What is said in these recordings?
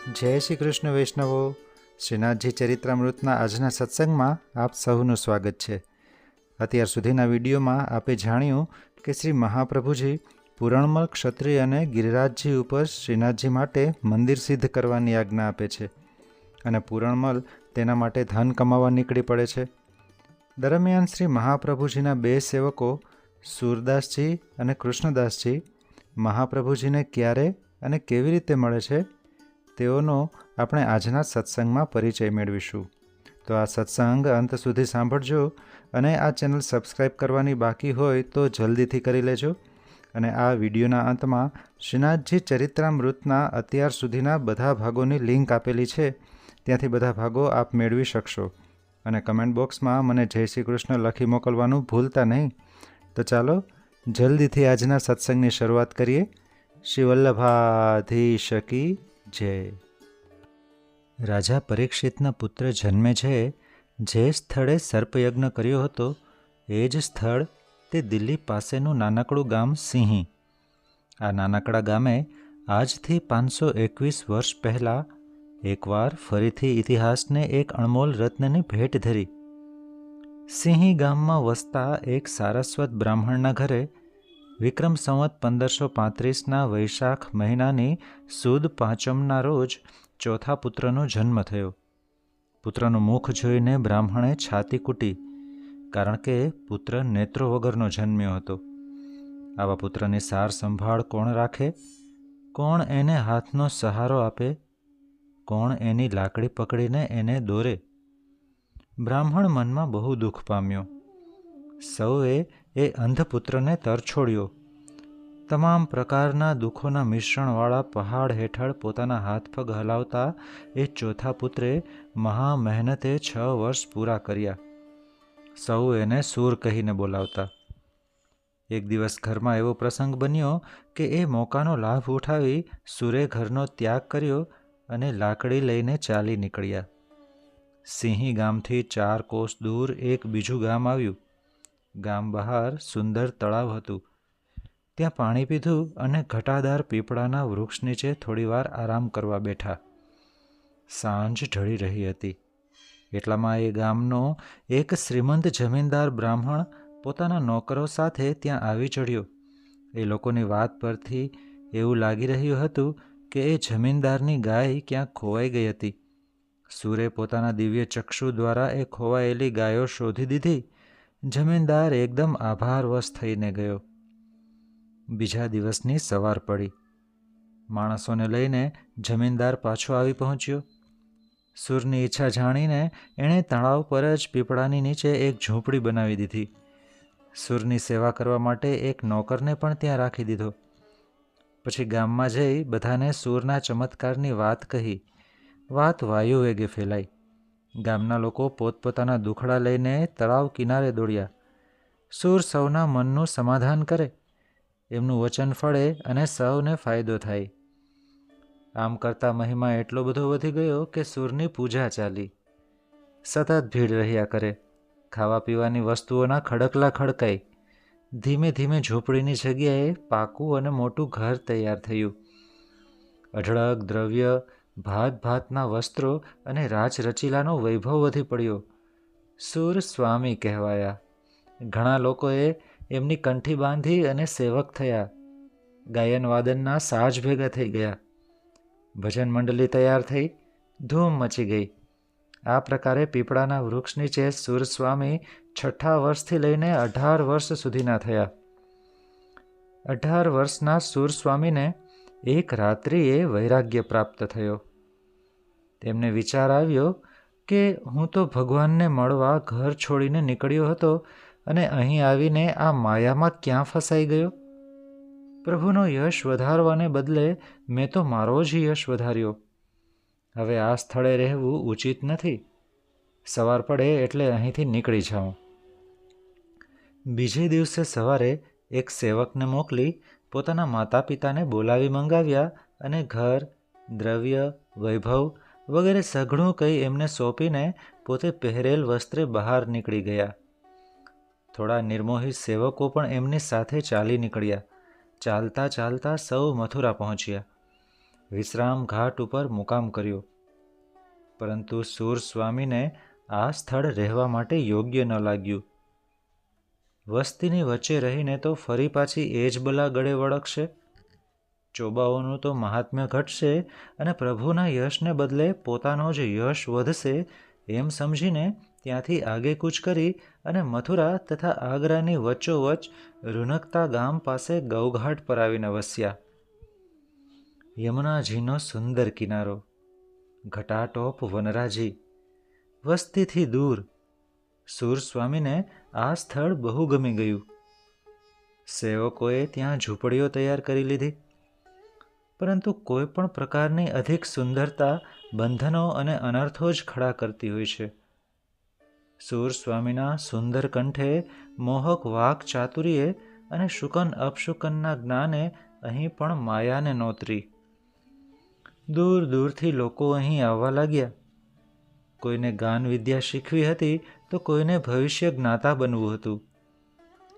જય શ્રી કૃષ્ણ વૈષ્ણવો. શ્રીનાથજી ચરિત્રામૃતના આજના સત્સંગમાં આપ સૌનું સ્વાગત છે. અત્યાર સુધીના વિડીયોમાં આપે જાણ્યું કે શ્રી મહાપ્રભુજી પૂરણમલ ક્ષત્રિય અને ગિરિરાજજી ઉપર શ્રીનાથજી માટે મંદિર સિદ્ધ કરવાની આજ્ઞા આપે છે અને પૂરણમલ તેના માટે ધન કમાવા નીકળી પડે છે. દરમિયાન શ્રી મહાપ્રભુજીના બે સેવકો સૂરદાસજી અને કૃષ્ણદાસજી મહાપ્રભુજીને ક્યારે અને કેવી રીતે મળે છે તેઓનો આપણે આજના સત્સંગમાં પરિચય મેળવીશું. તો આ સત્સંગ અંત સુધી સાંભળજો અને આ ચેનલ સબસ્ક્રાઈબ કરવાની બાકી હોય તો જલ્દીથી કરી લેજો. અને આ વિડીયોના અંતમાં શ્રીનાથજી ચરિત્રામૃતના અત્યાર સુધીના બધા ભાગોની લિંક આપેલી છે, ત્યાંથી બધા ભાગો આપ મેળવી શકશો. અને કમેન્ટ બોક્સમાં મને જય શ્રી કૃષ્ણ લખી મોકલવાનું ભૂલતા નહીં. તો ચાલો જલ્દીથી આજના સત્સંગની શરૂઆત કરીએ. શ્રી વલ્લભાધીશ કી જય. રાજા પરીક્ષિતના પુત્ર જન્મે છે. જે સ્થળે સર્પયજ્ઞ કર્યો હતો એ જ સ્થળ તે દિલ્હી પાસેનું નાનકડું ગામ સિંહી. આ નાનકડા ગામે આજથી 521 વર્ષ પહેલાં એકવાર ફરીથી ઇતિહાસને એક અણમોલ રત્નની ભેટ ધરી. સિંહી ગામમાં વસતા એક સારસ્વત બ્રાહ્મણના ઘરે વિક્રમ સંવત 1535ના વૈશાખ મહિનાની સુદ પાંચમના રોજ ચોથા પુત્રનો જન્મ થયો. પુત્રનું મુખ જોઈને બ્રાહ્મણે છાતી કૂટી, કારણ કે પુત્ર નેત્રો વગરનો જન્મ્યો હતો. આવા પુત્રની સાર સંભાળ કોણ રાખે? કોણ એને હાથનો સહારો આપે? કોણ એની લાકડી પકડીને એને દોરે? બ્રાહ્મણ મનમાં બહુ દુઃખ પામ્યો. સૌએ એ અંધપુત્રને તરછોડ્યો. તમામ પ્રકારના દુઃખોના મિશ્રણવાળા પહાડ હેઠળ પોતાના હાથપગ હલાવતા એ ચોથા પુત્રે મહા મહેનતે 6 વર્ષ પૂરા કર્યા. સૌ એને સૂર કહીને બોલાવતા. એક દિવસ ઘરમાં એવો પ્રસંગ બન્યો કે એ મોકાનો લાભ ઉઠાવી સૂરે ઘરનો ત્યાગ કર્યો અને લાકડી લઈને ચાલી નીકળ્યા. સિંહી ગામથી 4 કોસ દૂર એક બીજું ગામ આવ્યું. ગામ બહાર સુંદર તળાવ હતું. ત્યાં પાણી પીધું અને ઘટાદાર પીપળાના વૃક્ષ નીચે થોડીવાર આરામ કરવા બેઠા. સાંજ ઢળી રહી હતી. એટલામાં એ ગામનો એક શ્રીમંત જમીનદાર બ્રાહ્મણ પોતાના નોકરો સાથે ત્યાં આવી ચડ્યો. એ લોકોની વાત પરથી એવું લાગી રહ્યું હતું કે એ જમીનદારની ગાય ક્યાંક ખોવાઈ ગઈ હતી. સૂરે પોતાના દિવ્ય ચક્ષુ દ્વારા એ ખોવાયેલી ગાયો શોધી દીધી. જમીનદાર એકદમ આભારવશ થઈને ગયો. બીજા દિવસની સવાર પડી. માણસોને લઈને જમીનદાર પાછો આવી પહોંચ્યો. સૂરની ઈચ્છા જાણીને એણે તળાવ પર જ પીપળાની નીચે એક ઝૂંપડી બનાવી દીધી. સૂરની સેવા કરવા માટે એક નોકરને પણ ત્યાં રાખી દીધો. પછી ગામમાં જઈ બધાને સૂરના ચમત્કારની વાત કહી. વાત વાયુ વેગે ફેલાઈ. ગામના લોકો પોતપોતાના દુખડા લઈને તળાવ કિનારે દોડ્યા. સૂર સૌના મનનું સમાધાન કરે, એમનું વચન ફળે અને સૌને ફાયદો થાય. આમ કરતા મહિમા એટલો બધો વધી ગયો કે સૂરની પૂજા ચાલી. સતત ભીડ રહ્યા કરે. ખાવા પીવાની વસ્તુઓના ખડકલા ખડકાઈ. ધીમે ધીમે ઝૂંપડીની જગ્યાએ પાકું અને મોટું ઘર તૈયાર થયું. અઢળક દ્રવ્ય, ભાત ભાતના વસ્ત્રો અને રાચરચીલાનો વૈભવ વધી પડ્યો. સૂર સ્વામી કહેવાયા. ઘણા લોકોએ એમની કંઠી બાંધી અને સેવક થયા. ગાયન વાદનના સાજ ભેગા થઈ ગયા. ભજન મંડળી તૈયાર થઈ. ધૂમ મચી ગઈ. આ પ્રકારે પીપળાના વૃક્ષ નીચે સૂર સ્વામી 6 વર્ષથી લઈને 18 વર્ષ સુધીના થયા. 18 વર્ષના સૂર સ્વામીને એક રાત્રિએ વૈરાગ્ય પ્રાપ્ત થયો. તેમને વિચાર આવ્યો કે હું તો ભગવાનને મળવા ઘર છોડીને નીકળ્યો હતો અને અહીં આવીને આ માયામાં ક્યાં ફસાઈ ગયો? પ્રભુનો યશ વધારવાને બદલે મેં તો મારો જ યશ વધાર્યો. હવે આ સ્થળે રહેવું ઉચિત નથી. સવાર પડે એટલે અહીંથી નીકળી જાઉં. બીજે દિવસે સવારે એક સેવકને મોકલી પોતાના માતા પિતાને બોલાવી મંગાવ્યા અને ઘર, દ્રવ્ય, વૈભવ વગેરે સઘળું કંઈ એમને સોંપીને પોતે પહેરેલ વસ્ત્રે બહાર નીકળી ગયા. થોડા નિર્મોહી સેવકો પણ એમની સાથે ચાલી નીકળ્યા. ચાલતા ચાલતા સૌ મથુરા પહોંચ્યા. વિશ્રામ ઘાટ ઉપર મુકામ કર્યો. પરંતુ સૂર સ્વામીને આ સ્થળ રહેવા માટે યોગ્ય ન લાગ્યું. વસ્તીની વચ્ચે રહીને તો ફરી પાછી એ જ બલા ગળે વળગશે. ચોબાઓનું તો મહાત્મ્ય ઘટશે અને પ્રભુના યશને બદલે પોતાનો જ યશ વધશે એમ સમજીને ત્યાંથી આગેકૂચ કરી અને મથુરા તથા આગ્રાની વચ્ચોવચ્ચ રૂનકતા ગામ પાસે ગૌઘાટ પર આવીને વસ્યા. યમુનાજીનો સુંદર કિનારો, ઘટાટોપ વનરાજી, વસ્તીથી દૂર. સૂર સ્વામીને આ સ્થળ બહુ ગમી ગયું. સેવકોએ ત્યાં ઝૂંપડીઓ તૈયાર કરી લીધી. પરંતુ કોઈ પણ પ્રકારની અધિક સુંદરતા બંધનો અને અનર્થો જ ખડા કરતી હોય છે. સૂર સ્વામીના સુંદર કંઠે, મોહક વાક ચાતુર્યે અને શુકન અપશુકનના જ્ઞાને અહીં પણ માયાને નોતરી. દૂર દૂરથી લોકો અહીં આવવા લાગ્યા. કોઈને ગાન વિદ્યા શીખવી હતી તો કોઈને ભવિષ્ય જ્ઞાતા બનવું હતું.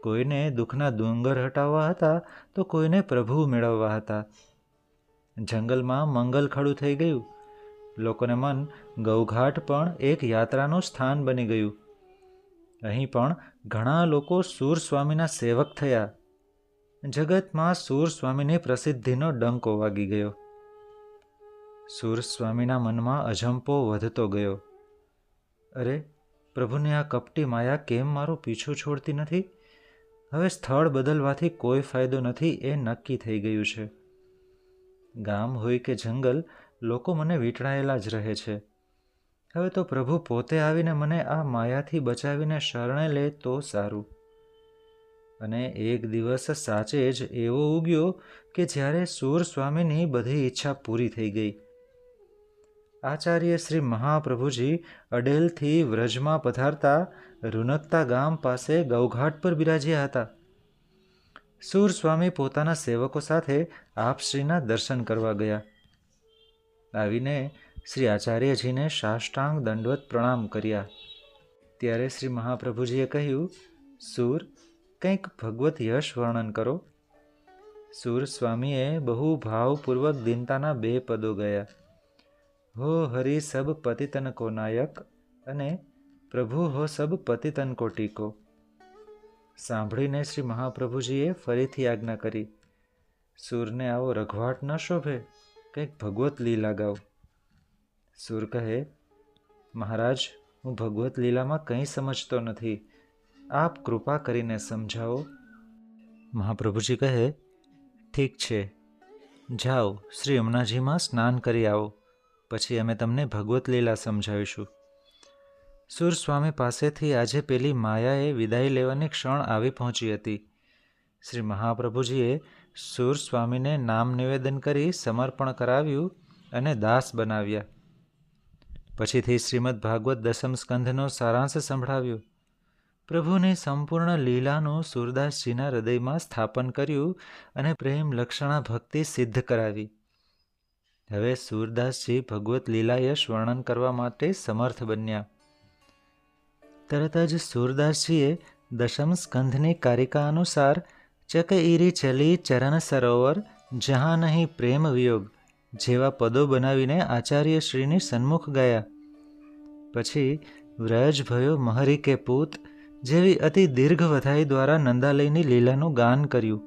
કોઈને દુઃખના ડુંગર હટાવવા હતા તો કોઈને પ્રભુ મેળવવા હતા. જંગલમાં મંગલ ખડું થઈ ગયું. લોકોને મન ગૌઘાટ પણ એક યાત્રાનું સ્થાન બની ગયું. અહીં પણ ઘણા લોકો સૂર સ્વામીના સેવક થયા. જગતમાં સૂર સ્વામીની પ્રસિદ્ધિનો ડંકો વાગી ગયો. સૂર સ્વામીના મનમાં અજંપો વધતો ગયો. અરે, પ્રભુની આ કપટી માયા કેમ મારો પીછો છોડતી નથી? હવે સ્થળ બદલવાથી કોઈ ફાયદો નથી એ નક્કી થઈ ગયું છે. ગામ હોય કે જંગલ, લોકો મને વીંટળાયેલા જ રહે છે. હવે તો પ્રભુ પોતે આવીને મને આ માયાથી બચાવીને શરણે લે તો સારું. અને એક દિવસ સાચે જ એવો ઉગ્યો કે જ્યારે સૂર સ્વામીની બધી ઈચ્છા પૂરી થઈ ગઈ. આચાર્ય શ્રી મહાપ્રભુજી અડેલથી વ્રજમાં પધારતા રૂનકતા ગામ પાસે ગૌઘાટ પર બિરાજ્યા હતા. સૂર સ્વામી પોતાના સેવકો સાથે આપશ્રીના દર્શન કરવા ગયા. આવીને શ્રી આચાર્યજીને સાષ્ટાંગ દંડવત પ્રણામ કર્યા. ત્યારે શ્રી મહાપ્રભુજીએ કહ્યું, સૂર, કંઈક ભગવત યશ વર્ણન કરો. સૂર સ્વામીએ બહુ ભાવપૂર્વક દીનતાના 2 પદો ગયા. હો હરિ સબ પતિતન કો નાયક અને પ્રભુ હો સબ પતિતન કો ટીકો. સાંભળીને શ્રી મહાપ્રભુજીએ ફરીથી આજ્ઞા કરી, સૂરને આવો રઘવાટ ન શોભે, કંઈક ભગવત લીલા ગાઓ. સૂર કહે, મહારાજ, હું ભગવત લીલામાં કંઈ સમજતો નથી. આપ કૃપા કરીને સમજાવો. મહાપ્રભુજી કહે, ઠીક છે, જાઓ શ્રી યમુનાજીમાં સ્નાન કરી આવો, પછી અમે તમને ભગવત લીલા સમજાવીશું. સૂર સ્વામી પાસેથી આજે પેલી માયાએ વિદાય લેવાની ક્ષણ આવી પહોંચી હતી. શ્રી મહાપ્રભુજીએ સૂર સ્વામીને નામ નિવેદન કરી સમર્પણ કરાવ્યું અને દાસ બનાવ્યા. પછીથી શ્રીમદ ભાગવત દસમ સ્કંધનો સારાંશ સંભળાવ્યો. પ્રભુની સંપૂર્ણ લીલાનું સૂરદાસજીના હૃદયમાં સ્થાપન કર્યું અને પ્રેમ લક્ષણા ભક્તિ સિદ્ધ કરાવી. હવે સૂરદાસજી ભગવત લીલાયશ વર્ણન કરવા માટે સમર્થ બન્યા. તરત જ સૂરદાસજીએ દશમ સ્કંધની કારિકા અનુસાર ચક ઈરી ચલી ચરણ સરોવર જહાં નહીં પ્રેમ વિયોગ જેવા પદો બનાવીને આચાર્યશ્રીની સન્મુખ ગયા. પછી વ્રજ ભયો મહરી કે પૂત જેવી અતિ દીર્ઘ વધાઈ દ્વારા નંદાલયની લીલાનું ગાન કર્યું.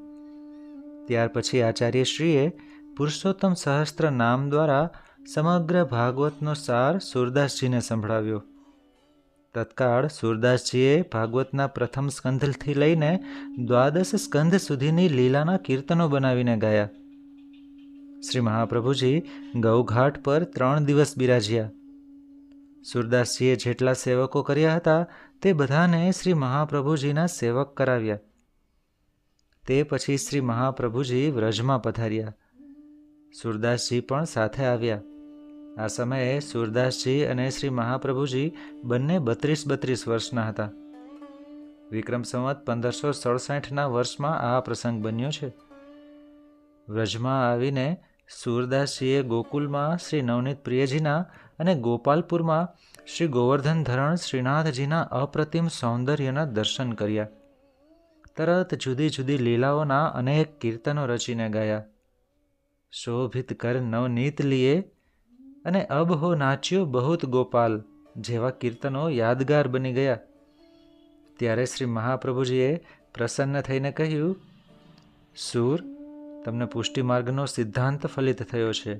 ત્યાર પછી આચાર્યશ્રીએ પુરુષોત્તમ સહસ્ત્ર નામ દ્વારા સમગ્ર ભાગવતનો સાર સૂરદાસજીને સંભળાવ્યો. તત્કાળ સૂરદાસજીએ ભાગવતના પ્રથમ સ્કંધથી લઈને 12 સ્કંધ સુધીની લીલાના કીર્તનો બનાવીને ગાયા. શ્રી મહાપ્રભુજી ગૌઘાટ પર 3 દિવસ બિરાજ્યા. સૂરદાસજીએ જેટલા સેવકો કર્યા હતા તે બધાને શ્રી મહાપ્રભુજીના સેવક કરાવ્યા. તે પછી શ્રી મહાપ્રભુજી વ્રજમાં પધાર્યા. સૂરદાસજી પણ સાથે આવ્યા. આ સમયે સૂરદાસજી અને શ્રી મહાપ્રભુજી બંને 32 વર્ષના હતા. વિક્રમ સંવત 1567ના વર્ષમાં આ પ્રસંગ બન્યો છે. વ્રજમાં આવીને સૂરદાસજીએ ગોકુલમાં શ્રી નવનીત પ્રિયજીના અને ગોપાલપુરમાં શ્રી ગોવર્ધન ધરણ શ્રીનાથજીના અપ્રતિમ સૌંદર્યના દર્શન કર્યા. તરત જુદી જુદી લીલાઓના અનેક કીર્તનો રચીને ગાયા. શોભિત કર નવનીત લીએ અને અબ હો નાચ્યો બહુત ગોપાલ જેવા કીર્તનો યાદગાર બની ગયા. ત્યારે શ્રી મહાપ્રભુજીએ પ્રસન્ન થઈને કહ્યું, સૂર, તમને પુષ્ટિ માર્ગનો સિદ્ધાંત ફલિત થયો છે.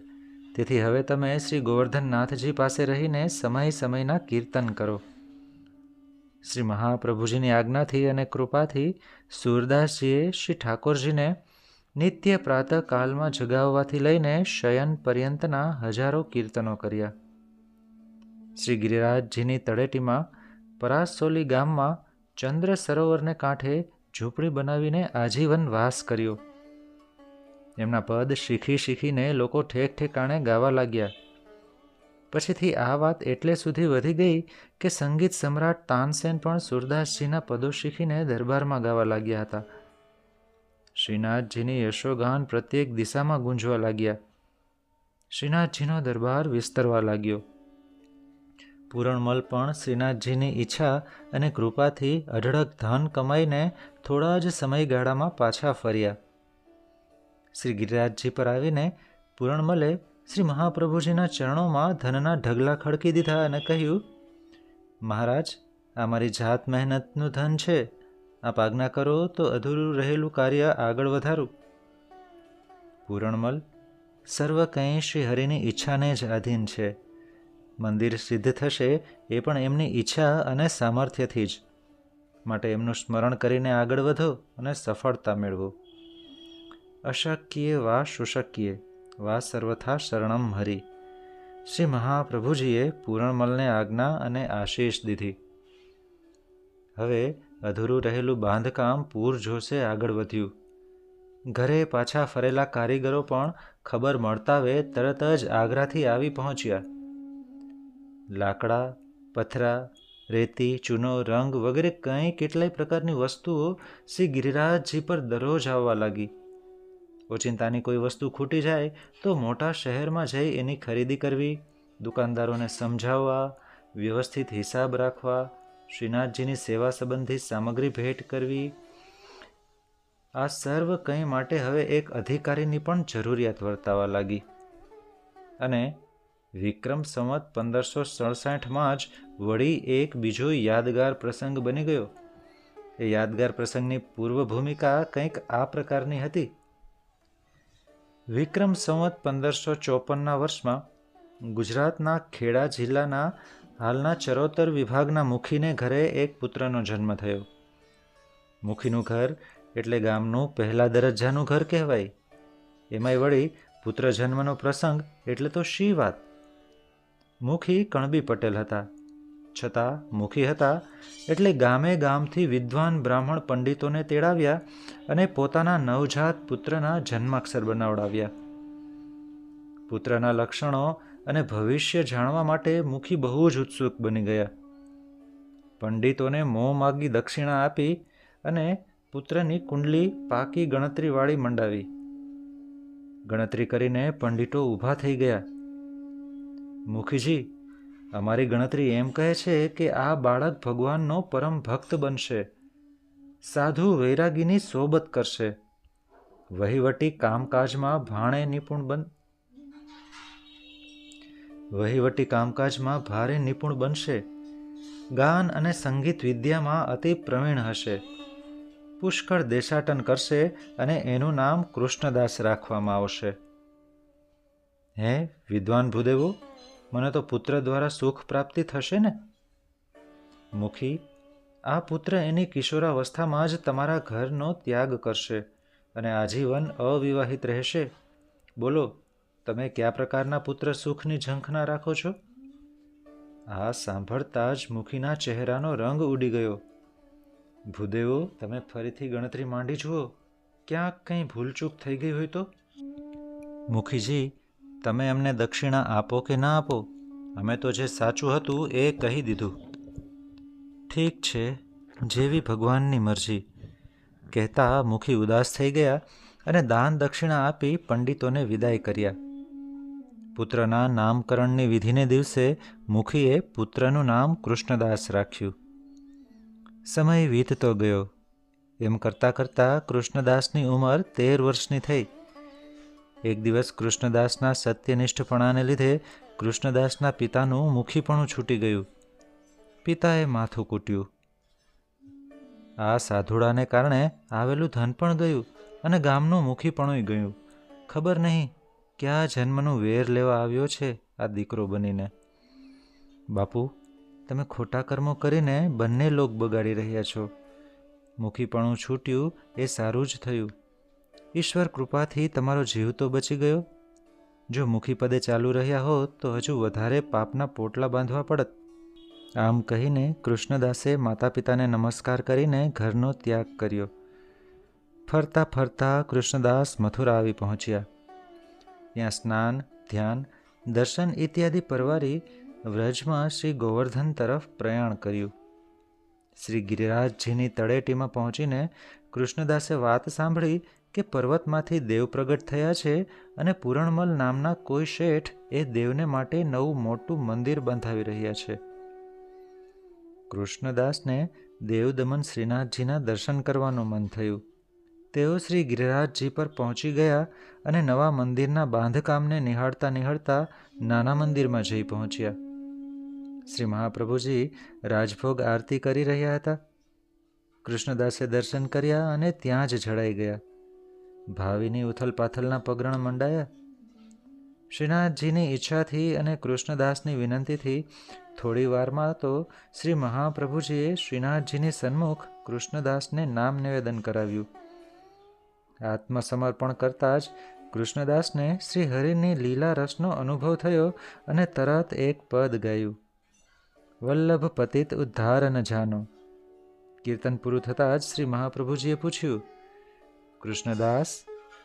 તેથી હવે તમે શ્રી ગોવર્ધનનાથજી પાસે રહીને સમય સમયના કીર્તન કરો. શ્રી મહાપ્રભુજીની આજ્ઞાથી અને કૃપાથી સૂરદાસજીએ શ્રી ઠાકોરજીને નિત્ય પ્રાતઃકાલમાં જગાવવાથી લઈને શયન પર્યંતના હજારો કીર્તનો કર્યા. શ્રી ગિરિરાજજીની તળેટીમાં પરાસોલી ગામમાં ચંદ્ર સરોવરને કાંઠે ઝૂંપડી બનાવીને આજીવન વાસ કર્યો. એમના પદ શીખી શીખીને લોકો ઠેક ઠેકાણે ગાવા લાગ્યા. પછીથી આ વાત એટલે સુધી વધી ગઈ કે સંગીત સમ્રાટ તાનસેન પણ સૂરદાસજીના પદો શીખીને દરબારમાં ગાવા લાગ્યા હતા. શ્રીનાથજીની યશોગાન પ્રત્યેક દિશામાં ગુંજવા લાગ્યા. શ્રીનાથજીનો દરબાર વિસ્તરવા લાગ્યો. પૂરણમલ પણ શ્રીનાથજીની ઈચ્છા અને કૃપાથી અઢળક ધન કમાઈને થોડા જ સમયગાળામાં પાછા ફર્યા. શ્રી ગિરિરાજજી પર આવીને પૂરણમલે શ્રી મહાપ્રભુજીના ચરણોમાં ધનના ઢગલા ખડકી દીધા અને કહ્યું, મહારાજ, આ મારી જાત મહેનતનું ધન છે. આપ આજ્ઞા કરો તો અધૂરું રહેલું કાર્ય આગળ વધારું. પૂરણમલ, સર્વ કંઈ શ્રી હરિની ઈચ્છાને જ આધીન છે. મંદિર સિદ્ધ થશે એ પણ એમની ઈચ્છા અને સામર્થ્યથી જ. માટે એમનું સ્મરણ કરીને આગળ વધો અને સફળતા મેળવો. અશક્ય વા સુશક્ય વા સર્વથા શરણમ હરિ. શ્રી મહાપ્રભુજીએ પૂરણમલને આજ્ઞા અને આશીષ દીધી. હવે અધૂરું રહેલું બાંધકામ પૂરજોશે આગળ વધ્યું. ઘરે પાછા ફરેલા કારીગરો પણ ખબર મળતાવે તરત જ આગ્રાથી આવી પહોંચ્યા. લાકડા, પથરા, રેતી, ચૂનો, રંગ વગેરે કંઈ કેટલાય પ્રકારની વસ્તુઓ શ્રી ગિરિરાજજી પર દરરોજ આવવા લાગી. ઓચિંતાની કોઈ વસ્તુ ખૂટી જાય તો મોટા શહેરમાં જઈ એની ખરીદી કરવી, દુકાનદારોને સમજાવવા, વ્યવસ્થિત હિસાબ રાખવા, શ્રીનાથજીની સેવા સંબંધી સામગ્રી ભેટ કરવી, આ સર્વ કંઈ માટે હવે એક અધિકારીની પણ જરૂરિયાત વર્તાવા લાગી. અને વિક્રમ સંવત 1567માં જ વળી એક બીજો યાદગાર પ્રસંગ બની ગયો. એ યાદગાર પ્રસંગની પૂર્વ ભૂમિકા કંઈક આ પ્રકારની હતી. વિક્રમ સંવત 1554ના વર્ષમાં ગુજરાતના ખેડા જિલ્લાના હાલના ચરોતર વિભાગના મુખીને ઘરે એક પુત્રનો જન્મ થયો. મુખીનું ઘર એટલે ગામનું પહેલા દરજ્જાનું ઘર કહેવાય. એમાંય વળી પુત્ર જન્મનો પ્રસંગ એટલે તો શી વાત. મુખી કણબી પટેલ હતા. છતાં મુખી હતા એટલે ગામે ગામથી વિદ્વાન બ્રાહ્મણ પંડિતોને તેડાવ્યા અને પોતાના નવજાત પુત્રના જન્માક્ષર બનાવડાવ્યા. પુત્રના લક્ષણો અને ભવિષ્ય જાણવા માટે મુખી બહુ જ ઉત્સુક બની ગયા. પંડિતોને મોં માગી દક્ષિણા આપી અને પુત્રની કુંડલી પાકી ગણતરીવાળી મંડાવી. ગણતરી કરીને પંડિતો ઊભા થઈ ગયા. મુખીજી, અમારી ગણતરી એમ કહે છે કે આ બાળક ભગવાનનો પરમ ભક્ત બનશે, સાધુ વૈરાગીની સોબત કરશે, વહીવટી કામકાજમાં ભારે નિપુણ બનશે, ગાન અને સંગીત વિદ્યામાં અતિ પ્રવીણ હશે, પુષ્કળ દેશાટન કરશે અને એનું નામ કૃષ્ણદાસ રાખવામાં આવશે. હે વિદ્વાન ભૂદેવો, મને તો પુત્ર દ્વારા સુખ પ્રાપ્તિ થશે ને? મુખી, આ પુત્ર એની કિશોરાવસ્થામાં જ તમારા ઘરનો ત્યાગ કરશે અને આજીવન અવિવાહિત રહેશે. બોલો, તમે કયા પ્રકારના પુત્ર સુખની ઝંખના રાખો છો? આ સાંભળતા જ મુખીના ચહેરાનો રંગ ઉડી ગયો. ભૂદેવો, તમે ફરીથી ગણતરી માંડી જુઓ, ક્યાંક કંઈ ભૂલચૂક થઈ ગઈ હોય તો? મુખીજી, તમે અમને દક્ષિણા આપો કે ના આપો, અમે તો જે સાચું હતું એ કહી દીધું. ઠીક છે, જેવી ભગવાનની મરજી, કહેતા મુખી ઉદાસ થઈ ગયા અને દાન દક્ષિણા આપી પંડિતોને વિદાય કર્યા. પુત્રના નામકરણની વિધિને દિવસે મુખીએ પુત્રનું નામ કૃષ્ણદાસ રાખ્યું. સમય વીતતો ગયો. એમ કરતાં કરતાં કૃષ્ણદાસની ઉંમર 13 વર્ષની થઈ. એક દિવસ કૃષ્ણદાસના સત્યનિષ્ઠપણાને લીધે કૃષ્ણદાસના પિતાનું મુખીપણું છૂટી ગયું. પિતાએ માથું કૂટ્યું. આ સાધુડાને કારણે આવેલું ધન પણ ગયું અને ગામનું મુખીપણું ગયું. ખબર નહીં ક્યાં જન્મનું વેર લેવા આવ્યો છે આ દીકરો બનીને. બાપુ, તમે ખોટા કર્મો કરીને બંને લોક બગાડી રહ્યા છો. મુખીપણું છૂટ્યું એ સારું જ થયું. ઈશ્વર કૃપાથી તમારો જીવ તો બચી ગયો. જો મુખી પદે ચાલુ રહ્યા હોત તો હજુ વધારે પાપના પોટલા બાંધવા પડત. આમ કહીને કૃષ્ણદાસે માતા પિતાને નમસ્કાર કરીને ઘરનો ત્યાગ કર્યો. ફરતા ફરતા કૃષ્ણદાસ મથુરા આવી પહોંચ્યા. ત્યાં સ્નાન, ધ્યાન, દર્શન ઇત્યાદિ પરવારી વ્રજમાં શ્રી ગોવર્ધન તરફ પ્રયાણ કર્યું. શ્રી ગિરિરાજજીની તળેટીમાં પહોંચીને કૃષ્ણદાસે વાત સાંભળી કે પર્વતમાંથી દેવ પ્રગટ થયા છે અને પૂરણમલ નામના કોઈ શેઠ એ દેવને માટે નવું મોટું મંદિર બંધાવી રહ્યા છે. કૃષ્ણદાસને દેવદમન શ્રીનાથજીના દર્શન કરવાનું મન થયું. તેઓ શ્રી ગિરિરાજજી પર પહોંચી ગયા અને નવા મંદિરના બાંધકામને નિહાળતા નિહાળતા નાના મંદિરમાં જઈ પહોંચ્યા. શ્રી મહાપ્રભુજી રાજભોગ આરતી કરી રહ્યા હતા. કૃષ્ણદાસે દર્શન કર્યા અને ત્યાં જ જડાઈ ગયા. ભાવિની ઉથલપાથલના પગરણ મંડાયા. શ્રીનાથજીની ઈચ્છાથી અને કૃષ્ણદાસની વિનંતીથી થોડી વારમાં તો શ્રી મહાપ્રભુજીએ શ્રીનાથજીની સન્મુખ કૃષ્ણદાસને નામ નિવેદન કરાવ્યું. આત્મસમર્પણ કરતાં જ કૃષ્ણદાસને શ્રી હરિની લીલા રસનો અનુભવ થયો અને તરત એક પદ ગાયું: વલ્લભ પતિત ઉદ્ધાર ન જાનો. કીર્તન પૂરું થતાં જ શ્રી મહાપ્રભુજીએ પૂછ્યું, કૃષ્ણદાસ,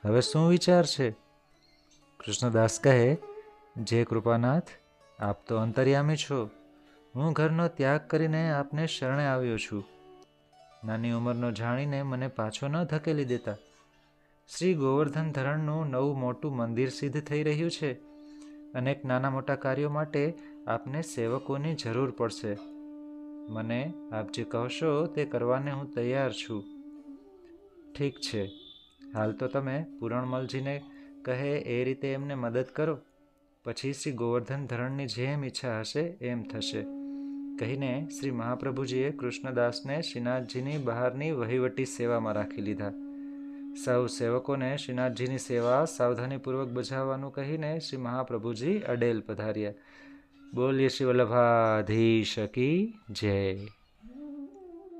હવે શું વિચાર છે? કૃષ્ણદાસ કહે, જે કૃપાનાથ, આપ તો અંતર્યામી છો. હું ઘરનો ત્યાગ કરીને આપને શરણે આવ્યો છું. નાની ઉંમરનો જાણીને મને પાછો ન ધકેલી દેતા. શ્રી ગોવર્ધન ધરણનું નવું મોટું મંદિર સિદ્ધ થઈ રહ્યું છે. અનેક નાના મોટા કાર્યો માટે આપને સેવકોની જરૂર પડશે. મને આપ જે કહેશો તે કરવાને હું તૈયાર છું. ઠીક છે, હાલ તો તમે પૂરણમલજીને કહે એ રીતે એમને મદદ કરો. પછી શ્રી ગોવર્ધન ધરણની જેમ ઈચ્છા હશે એમ થશે, કહીને શ્રી મહાપ્રભુજીએ કૃષ્ણદાસને શ્રીનાથજીની બહારની વહીવટી સેવામાં રાખી લીધા. સૌ સેવકોને શ્રીનાથજીની સેવા સાવધાનીપૂર્વક બજાવવાનું કહીને શ્રી મહાપ્રભુજી અડેલ પધાર્યા. બોલીએ શ્રી વલ્લભાધીશ કી જય.